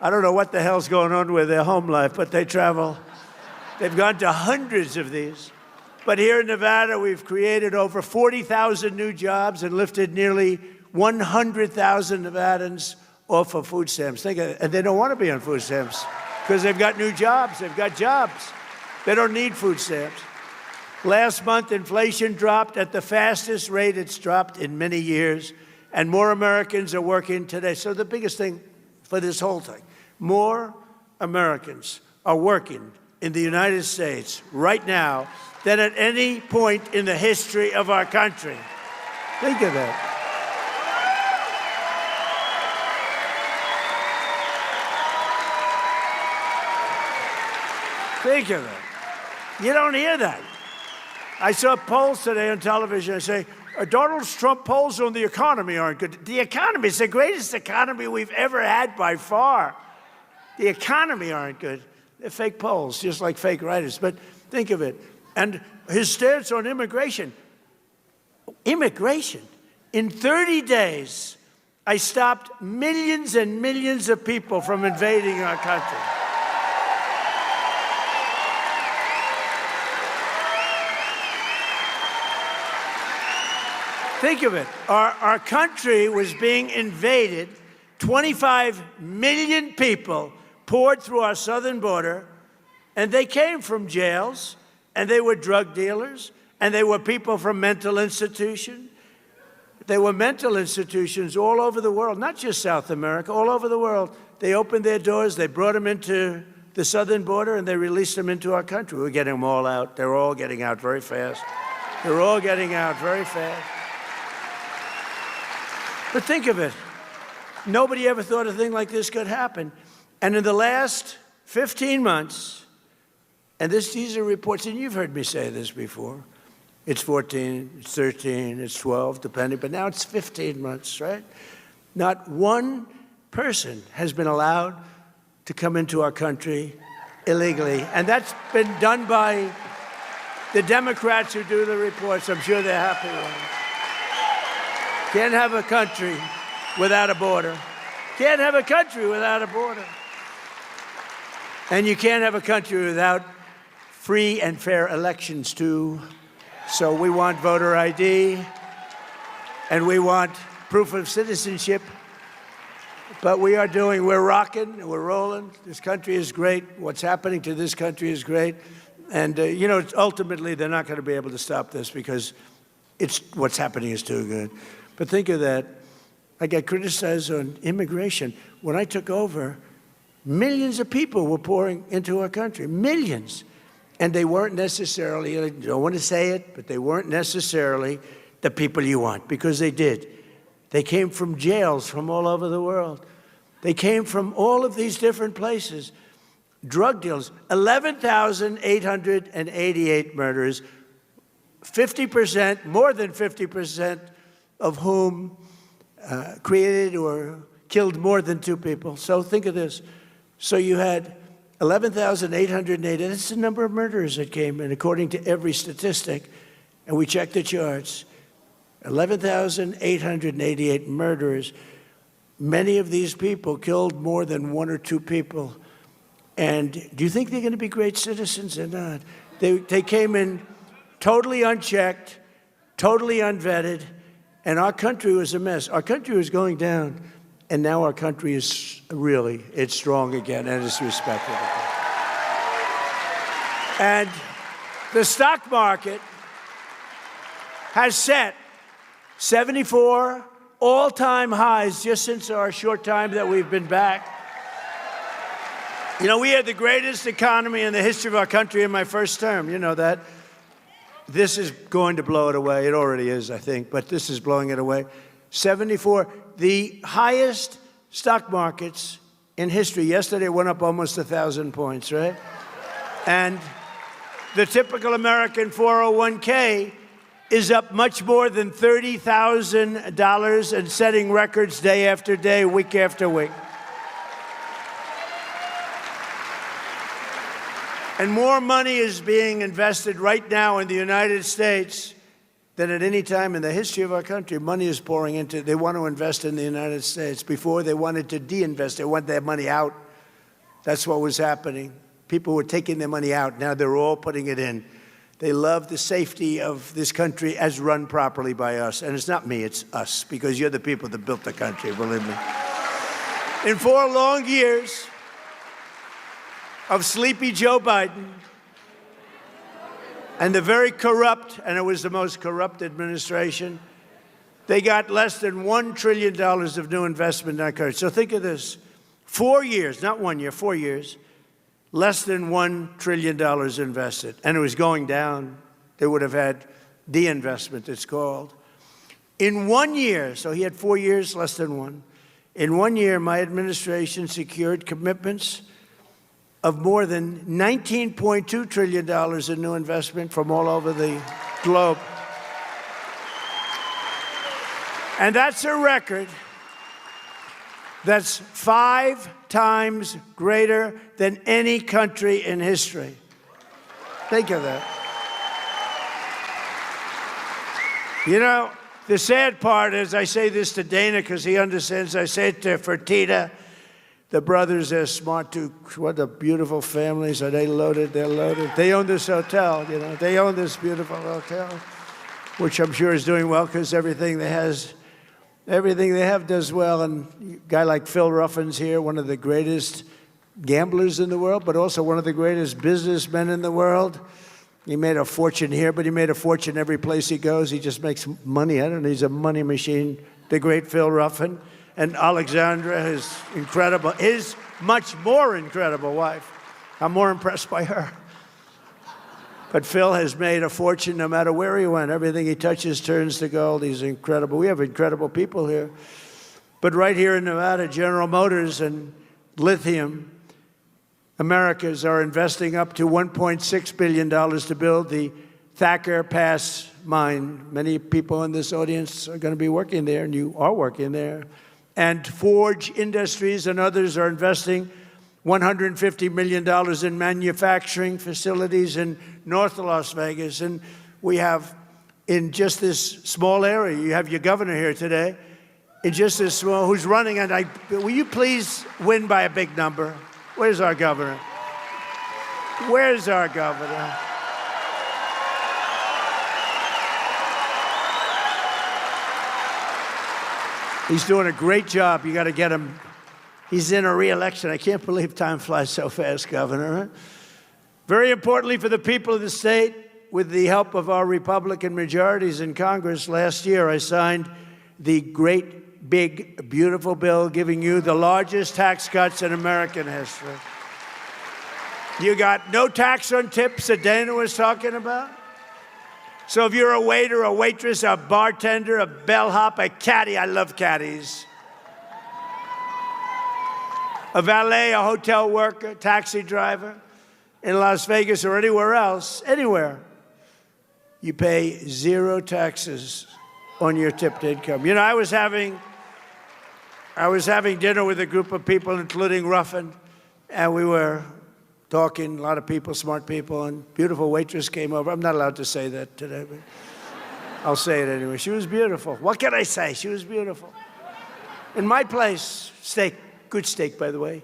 I don't know what the hell's going on with their home life, but they travel. They've gone to hundreds of these. But here in Nevada, we've created over 40,000 new jobs and lifted nearly 100,000 Nevadans off of food stamps. Think of it. And they don't want to be on food stamps because they've got new jobs. They've got jobs. They don't need food stamps. Last month, inflation dropped at the fastest rate it's dropped in many years, and more Americans are working today. So the biggest thing for this whole thing, more Americans are working in the United States right now than at any point in the history of our country. Think of that. Think of it. You don't hear that. I saw polls today on television. I say, Donald Trump polls on the economy aren't good. The economy is the greatest economy we've ever had by far. The economy aren't good. They're fake polls, just like fake writers. But think of it. And his stance on immigration. Immigration. In 30 days, I stopped millions and millions of people from invading our country. Think of it. Our country was being invaded. 25 million people poured through our southern border, and they came from jails, and they were drug dealers, and they were people from mental institutions. They were mental institutions all over the world, not just South America, all over the world. They opened their doors, they brought them into the southern border, and they released them into our country. We're getting them all out. They're all getting out very fast. They're all getting out very fast. But think of it. Nobody ever thought a thing like this could happen. And in the last 15 months, and these are reports, and you've heard me say this before, it's 14, it's 13, it's 12, depending, but now it's 15 months, right? Not one person has been allowed to come into our country illegally. And that's been done by the Democrats who do the reports. I'm sure they're happy with it. Can't have a country without a border. Can't have a country without a border. And you can't have a country without free and fair elections, too. So we want voter ID, and we want proof of citizenship. But we're rocking, we're rolling. This country is great. What's happening to this country is great. And, ultimately, they're not going to be able to stop this because what's happening is too good. But think of that. I got criticized on immigration. When I took over, millions of people were pouring into our country, millions. And they weren't necessarily, I don't want to say it, but they weren't necessarily the people you want, because they did. They came from jails from all over the world. They came from all of these different places. Drug dealers, 11,888 murders, 50%, more than 50% of whom created or killed more than 2 people. So think of this. So you had 11,880. That's the number of murderers that came in, according to every statistic. And we checked the charts. 11,888 murderers. Many of these people killed more than 1 or 2 people. And do you think they're going to be great citizens or not? They came in totally unchecked, totally unvetted, and our country was a mess. Our country was going down, and now our country is it's strong again, and it's respected again. And the stock market has set 74 all-time highs just since our short time that we've been back. We had the greatest economy in the history of our country in my first term. You know that. This is going to blow it away. It already is, I think, but this is blowing it away. 74, the highest stock markets in history. Yesterday it went up almost 1,000 points, right? And the typical American 401k is up much more than $30,000 and setting records day after day, week after week. And more money is being invested right now in the United States than at any time in the history of our country. Money is pouring into it. They want to invest in the United States. Before, they wanted to de-invest. They want their money out. That's what was happening. People were taking their money out. Now they're all putting it in. They love the safety of this country as run properly by us. And it's not me, it's us, because you're the people that built the country, believe me. In 4 long years of sleepy Joe Biden and the very corrupt, and it was the most corrupt administration, they got less than $1 trillion of new investment in our country. So think of this. 4 years, not 1 year, 4 years, less than $1 trillion invested. And it was going down. They would have had de-investment, it's called. In 1 year, so he had 4 years, less than 1. In 1 year, my administration secured commitments of more than $19.2 trillion in new investment from all over the globe. And that's a record that's 5 times greater than any country in history. Think of that. The sad part is, I say this to Dana because he understands, I say it to Fertitta. The brothers, they're smart too. What a beautiful families. Are they loaded? They're loaded. They own this hotel, They own this beautiful hotel, which I'm sure is doing well because everything they have does well. And a guy like Phil Ruffin's here, one of the greatest gamblers in the world, but also one of the greatest businessmen in the world. He made a fortune here, but he made a fortune every place he goes. He just makes money. I don't know. He's a money machine. The great Phil Ruffin. And Alexandra, his much more incredible wife. I'm more impressed by her. But Phil has made a fortune no matter where he went. Everything he touches turns to gold. He's incredible. We have incredible people here. But right here in Nevada, General Motors and lithium, Americans are investing up to $1.6 billion to build the Thacker Pass mine. Many people in this audience are going to be working there, and you are working there. And Forge Industries and others are investing $150 million in manufacturing facilities in North Las Vegas. And we have, in just this small area, you have your governor here today, in just this small, who's running, and will you please win by a big number? Where's our governor? Where's our governor? He's doing a great job. You got to get him. He's in a re-election. I can't believe time flies so fast, Governor. Very importantly for the people of the state, with the help of our Republican majorities in Congress, last year I signed the great, big, beautiful bill giving you the largest tax cuts in American history. You got no tax on tips that Dana was talking about. So if you're a waiter, a waitress, a bartender, a bellhop, a caddy, I love caddies, a valet, a hotel worker, taxi driver in Las Vegas or anywhere else, anywhere, you pay 0 taxes on your tipped income. You know, I was having dinner with a group of people, including Ruffin, and we were talking, a lot of people, smart people, and beautiful waitress came over. I'm not allowed to say that today, but I'll say it anyway. She was beautiful. What can I say? She was beautiful. In my place, steak, good steak, by the way.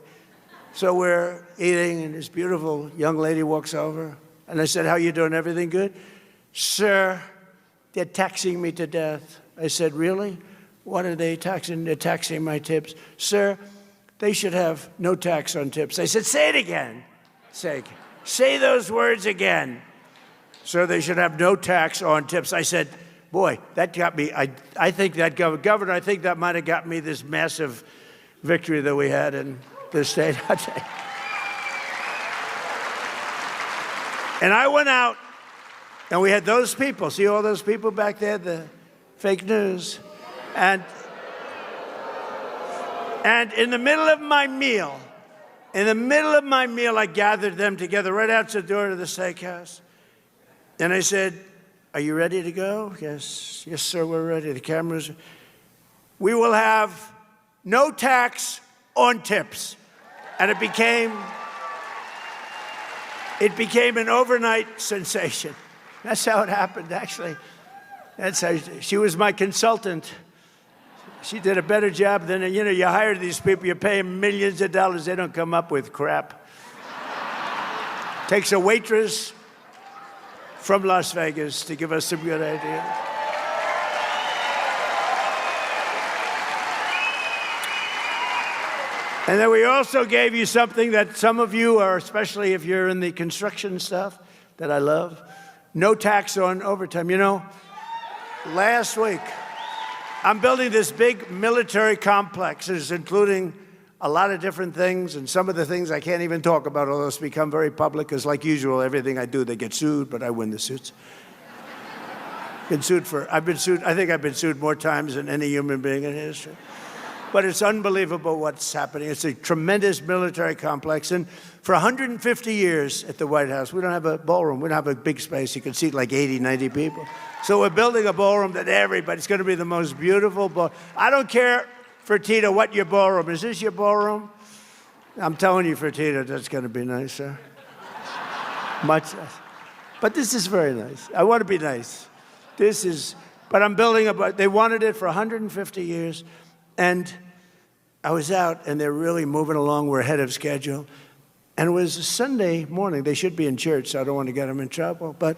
So we're eating, and this beautiful young lady walks over, and I said, how you doing? Everything good? Sir, they're taxing me to death. I said, really? What are they taxing? They're taxing my tips. Sir, they should have no tax on tips. I said, say it again. Say those words again. So they should have no tax on tips. I said, boy, that got me. I think that, Governor, I think that might have got me this massive victory that we had in the state. And I went out, and we had those people. See all those people back there, the fake news? And in the middle of my meal, I gathered them together right outside the door to the steakhouse. And I said, are you ready to go? Yes, sir, we're ready. The cameras. We will have no tax on tips. And it became an overnight sensation. That's how it happened, actually. That's how she was my consultant. She did a better job than, you know, you hire these people, you pay them millions of dollars, they don't come up with crap. Takes a waitress from Las Vegas to give us some good ideas. And then we also gave you something that some of you are, especially if you're in the construction stuff, that I love. No tax on overtime. You know, last week, I'm building this big military complex, including a lot of different things, and some of the things I can't even talk about, although it's become very public, because like usual, everything I do, they get sued, but I win the suits. I think I've been sued more times than any human being in history. But it's unbelievable what's happening. It's a tremendous military complex, and for 150 years at the White House, we don't have a ballroom. We don't have a big space. You can seat like 80, 90 people. So we're building a ballroom that everybody's going to be the most beautiful ballroom. I don't care, Fertitta, what your ballroom is. Is this your ballroom? I'm telling you, Fertitta, that's going to be nice, sir. Much nice. But this is very nice. I want to be nice. But I'm building they wanted it for 150 years. And I was out, and they're really moving along. We're ahead of schedule. And it was a Sunday morning. They should be in church, so I don't want to get them in trouble. But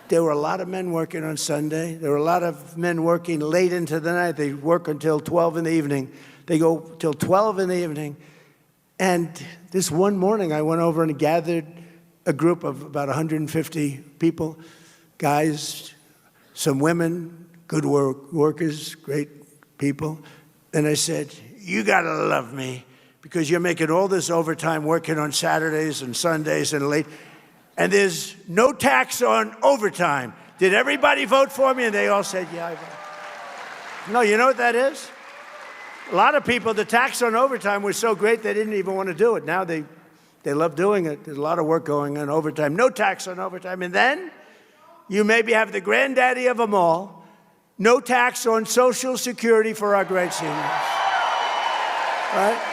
there were a lot of men working on Sunday. There were a lot of men working late into the night. They work until 12 in the evening. They go till 12 in the evening. And this one morning, I went over and gathered a group of about 150 people, guys, some women, good workers, great people. And I said, you got to love me because you're making all this overtime working on Saturdays and Sundays and late. And there's no tax on overtime. Did everybody vote for me? And they all said, yeah, I voted. No, you know what that is? A lot of people, the tax on overtime was so great they didn't even want to do it. Now they love doing it. There's a lot of work going on overtime. No tax on overtime. And then you maybe have the granddaddy of them all, no tax on Social Security for our great seniors. Right?